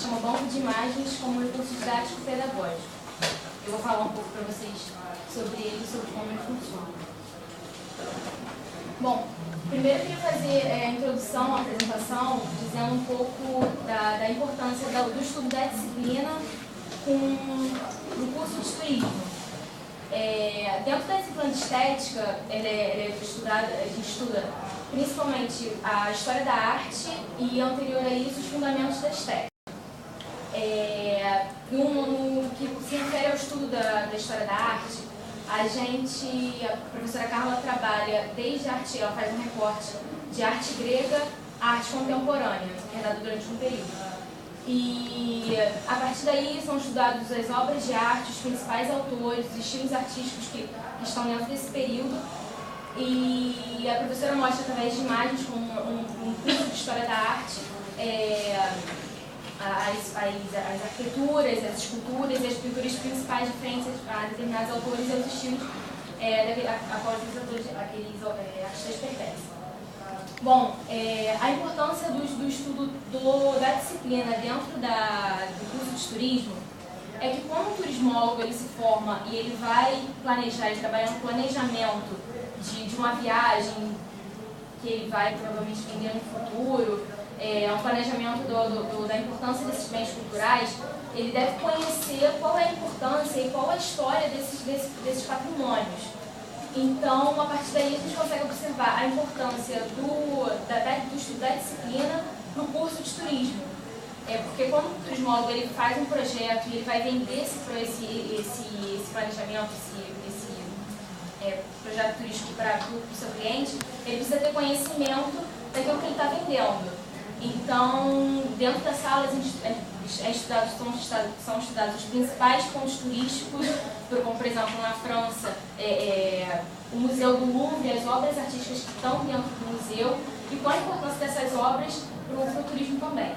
chama Banco de Imagens como Recurso Didático Pedagógico. Eu vou falar um pouco para vocês sobre ele e sobre como ele funciona. Bom, primeiro eu queria fazer a introdução, a apresentação, dizendo um pouco da importância do estudo da disciplina no curso de turismo. Dentro da disciplina de estética, a gente estuda principalmente a história da arte e, anterior a isso, os fundamentos da estética. No que se refere ao estudo da história da arte, a professora Carla trabalha desde a arte, ela faz um recorte de arte grega à arte contemporânea, que é dado durante um período. E a partir daí são estudadas as obras de arte, os principais autores, os estilos artísticos que estão dentro desse período. E a professora mostra através de imagens, como um curso de história da arte, as arquiteturas, as esculturas e as pinturas principais diferentes a determinados autores e aos estilos a qual aqueles artistas pertencem. Bom, a importância do estudo da disciplina dentro do curso de turismo é que quando o turismólogo ele se forma e ele vai planejar, ele trabalha no planejamento de uma viagem que ele vai provavelmente vender no futuro, um planejamento da importância desses bens culturais, ele deve conhecer qual é a importância e qual é a história desses patrimônios. Então, a partir daí, a gente consegue observar a importância do estudo da disciplina no curso de turismo. Porque quando o turismólogo ele faz um projeto e ele vai vender esse planejamento, esse projeto turístico para o seu cliente, ele precisa ter conhecimento daquilo que ele está vendendo. Então, dentro da sala, são estudados os principais pontos turísticos, como, por exemplo, na França, o Museu do Louvre, as obras artísticas que estão dentro do museu, e qual a importância dessas obras para o turismo também.